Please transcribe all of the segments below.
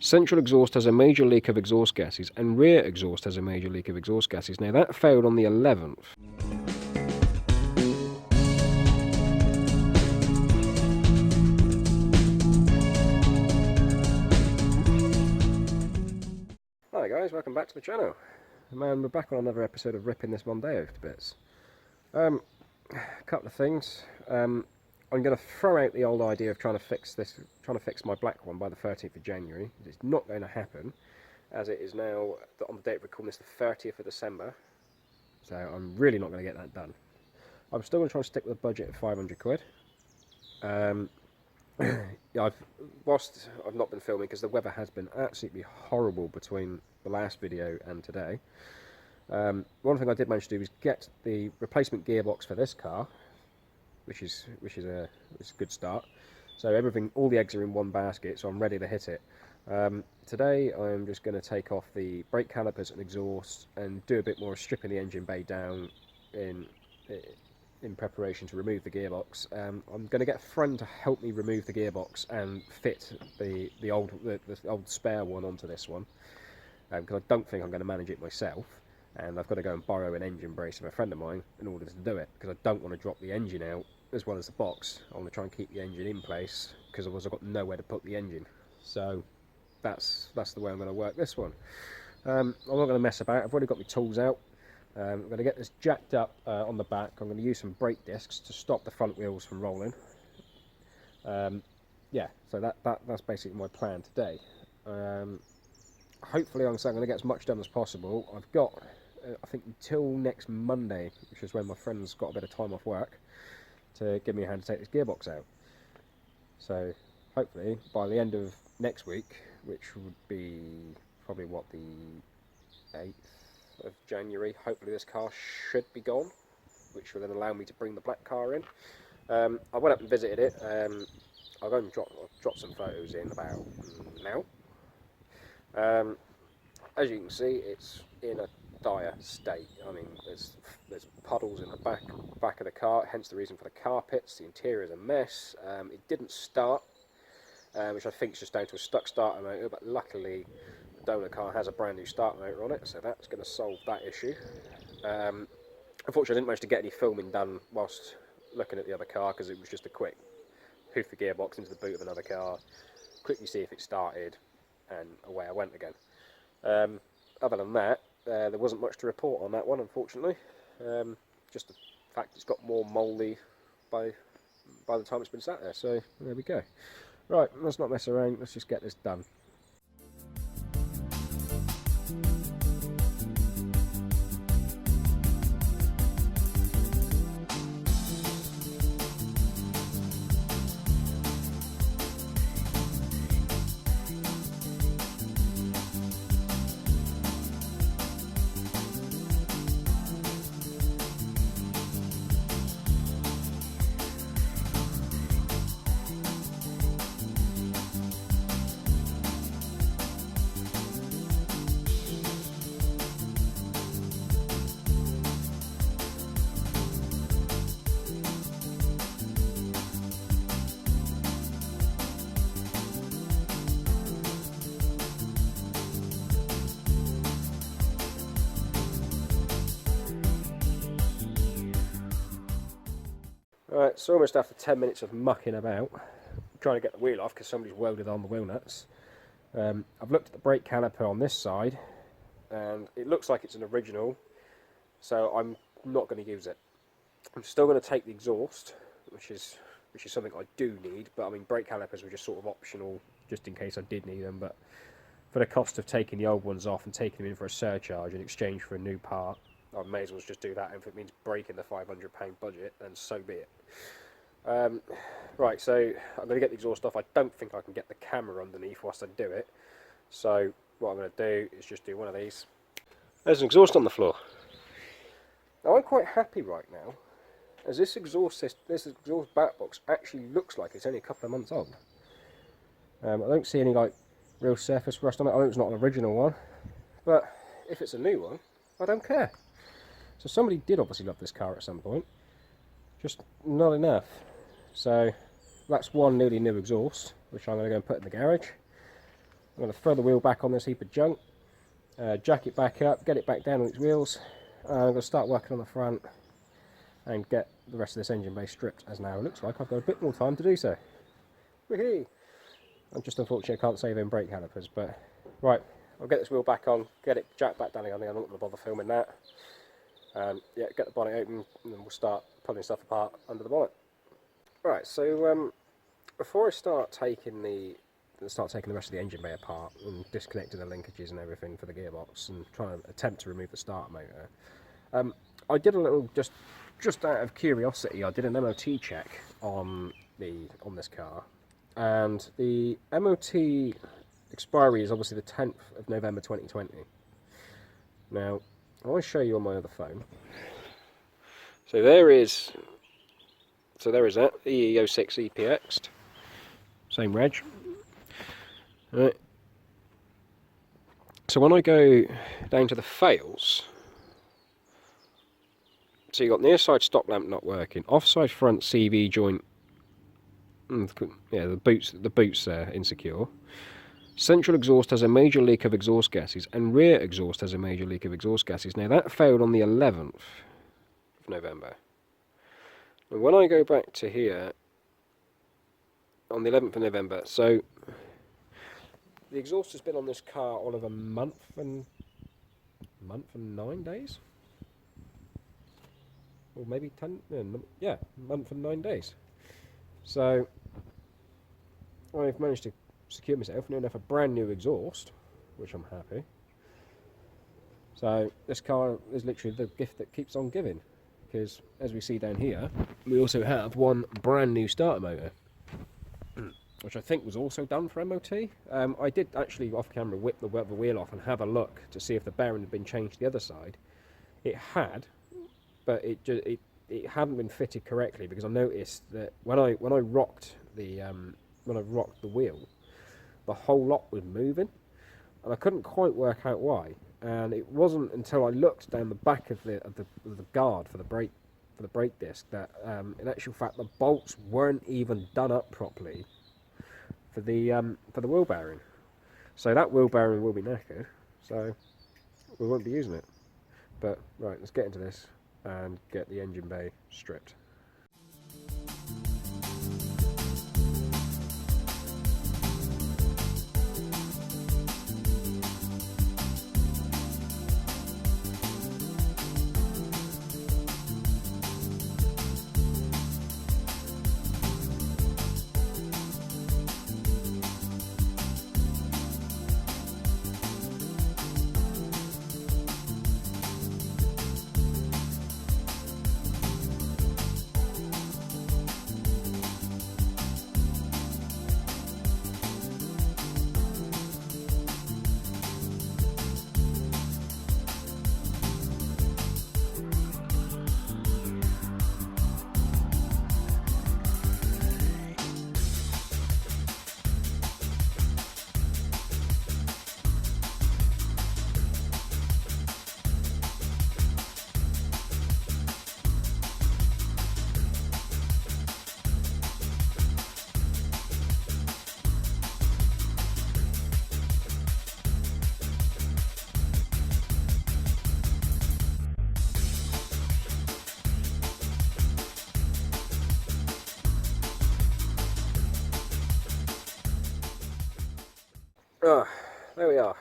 Central exhaust has a major leak of exhaust gases, and rear exhaust has a major leak of exhaust gases. Now that failed on the 11th. Hi guys, welcome back to the channel. Man, we're back on another episode of ripping this Mondeo to bits. A couple of things. I'm going to throw out the old idea of trying to fix my black one by the 13th of January. It's not going to happen, as it is now, on the date of recording this, the 30th of December. So I'm really not going to get that done. I'm still going to try and stick with a budget of 500 quid. Whilst I've not been filming because the weather has been absolutely horrible between the last video and today. One thing I did manage to do was get the replacement gearbox for this car, which is a good start. So all the eggs are in one basket, so I'm ready to hit it. Today I'm just going to take off the brake calipers and exhaust and do a bit more stripping the engine bay down in preparation to remove the gearbox. I'm going to get a friend to help me remove the gearbox and fit the old spare one onto this one, because I don't think I'm going to manage it myself, and I've got to go and borrow an engine brace from a friend of mine in order to do it, because I don't want to drop the engine out as well as the box. I want to try and keep the engine in place, because otherwise I've got nowhere to put the engine. So that's the way I'm going to work this one. I'm not going to mess about. I've already got my tools out. I'm going to get this jacked up on the back. I'm going to use some brake discs to stop the front wheels from rolling. Yeah, so that's basically my plan today. Hopefully I'm going to get as much done as possible. I've got, I think, until next Monday, which is when my friend's got a bit of time off work, to give me a hand to take this gearbox out. So hopefully by the end of next week, which would be probably what, the 8th of January, hopefully this car should be gone, which will then allow me to bring the black car in. I went up and visited it. I'll go and drop some photos in about now. As you can see, it's in a dire state. I mean, there's puddles in the back of the car, hence the reason for the carpets. The interior is a mess. It didn't start, which I think is just down to a stuck starter motor, but luckily the donor car has a brand new starter motor on it, so that's going to solve that issue. Unfortunately I didn't manage to get any filming done whilst looking at the other car, because it was just a quick hoof the gearbox into the boot of another car, quickly see if it started, and away I went again. Other than that, there wasn't much to report on that one, unfortunately. Just the fact it's got more mouldy by the time it's been sat there, so there we go. Right, let's not mess around, let's just get this done. Right, so almost after 10 minutes of mucking about, trying to get the wheel off because somebody's welded on the wheel nuts. I've looked at the brake caliper on this side, and it looks like it's an original, so I'm not going to use it. I'm still going to take the exhaust, which is something I do need, but I mean, brake calipers were just sort of optional, just in case I did need them. But for the cost of taking the old ones off and taking them in for a surcharge in exchange for a new part, I may as well just do that. And if it means breaking the £500 budget, then so be it. Right, so I'm going to get the exhaust off. I don't think I can get the camera underneath whilst I do it. So what I'm going to do is just do one of these. There's an exhaust on the floor. Now I'm quite happy right now, as this exhaust back box actually looks like it's only a couple of months old. I don't see any like real surface rust on it. I know it's not an original one, but if it's a new one, I don't care. So somebody did obviously love this car at some point, just not enough. So that's one nearly new exhaust, which I'm going to go and put in the garage. I'm going to throw the wheel back on this heap of junk, jack it back up, get it back down on its wheels. I'm going to start working on the front and get the rest of this engine bay stripped, as now it looks like I've got a bit more time to do so. Woohoo! I'm just unfortunate I can't save in brake calipers, but right, I'll get this wheel back on, get it jacked back down again. I'm not going to bother filming that. Yeah, get the bonnet open, and then we'll start pulling stuff apart under the bonnet. Right, so before I start taking the rest of the engine bay apart and disconnecting the linkages and everything for the gearbox and trying to attempt to remove the starter motor, I did a little, just out of curiosity, I did an MOT check on this car, and the MOT expiry is obviously the 10th of November 2020. Now, I want to show you on my other phone. So there is that EE06 EPX, same reg. Right. So when I go down to the fails, so you've got near side stop lamp not working, offside front CV joint, yeah, the boots there insecure. Central exhaust has a major leak of exhaust gases, and rear exhaust has a major leak of exhaust gases. Now that failed on the 11th of November. And when I go back to here, on the 11th of November, so the exhaust has been on this car all of a month and 9 days? Or maybe 10, yeah, month and 9 days. So I've managed to secure myself near enough a brand new exhaust, which I'm happy. So this car is literally the gift that keeps on giving, because as we see down here, we also have one brand new starter motor, which I think was also done for MOT. I did actually off camera whip the wheel off and have a look to see if the bearing had been changed to the other side. It had, but it hadn't been fitted correctly, because I noticed that when I rocked the wheel, the whole lot was moving, and I couldn't quite work out why. And it wasn't until I looked down the back of the guard for the brake disc that, in actual fact, the bolts weren't even done up properly for the wheel bearing. So that wheel bearing will be knackered, so we won't be using it. But right, let's get into this and get the engine bay stripped. There we are.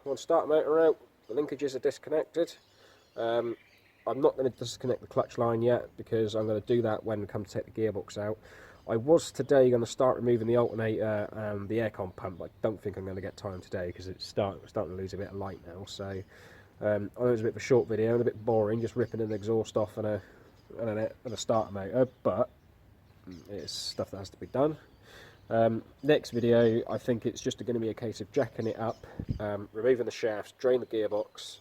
One starter motor out, the linkages are disconnected. I'm not going to disconnect the clutch line yet, because I'm going to do that when we come to take the gearbox out. I was today going to start removing the alternator and the aircon pump, but I don't think I'm going to get time today, because it's starting to lose a bit of light now. So I know it's a bit of a short video and a bit boring, just ripping an exhaust off and a starter motor, but it's stuff that has to be done. Next video, I think it's just going to be a case of jacking it up, removing the shafts, drain the gearbox,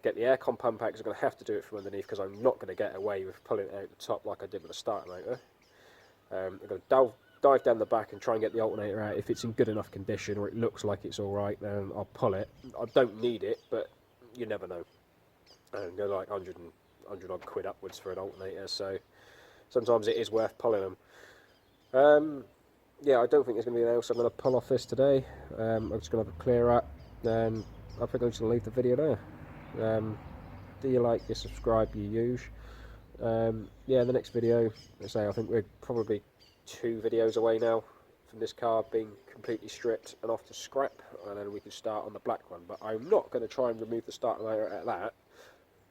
get the aircon pump out, because I'm going to have to do it from underneath, because I'm not going to get away with pulling it out the top like I did with the starter motor. I'm going to dive down the back and try and get the alternator out. If it's in good enough condition, or it looks like it's alright, then I'll pull it. I don't need it, but you never know. They're like 100 odd quid upwards for an alternator, so sometimes it is worth pulling them. yeah, I don't think there's going to be anything else I'm going to pull off this today. I'm just going to have a clear up, and I think I'm just going to leave the video there. Do you like, you subscribe, you use. Yeah, the next video, let's say, I think we're probably 2 videos away now from this car being completely stripped and off to scrap, and then we can start on the black one. But I'm not going to try and remove the starter motor at that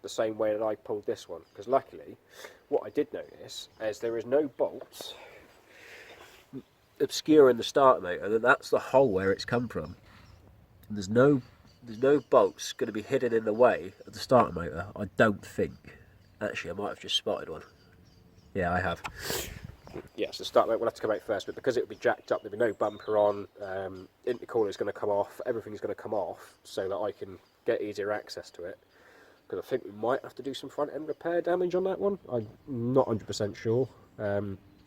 the same way that I pulled this one, because luckily what I did notice is there is no bolts obscuring the starter motor, and that's the hole where it's come from. And there's no bolts going to be hidden in the way of the starter motor, I don't think. Actually, I might have just spotted one. Yeah, I have. Yes, the starter motor will have to come out first, but because it will be jacked up, there'll be no bumper on, intercooler is going to come off, everything's going to come off, so that I can get easier access to it. Because I think we might have to do some front end repair damage on that one. I'm not 100% sure.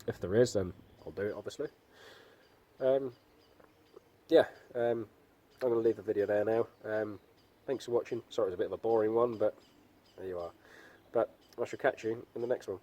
If there is, then I'll do it, obviously. Yeah, I'm going to leave the video there now. Thanks for watching. Sorry it was a bit of a boring one, but there you are. But I shall catch you in the next one.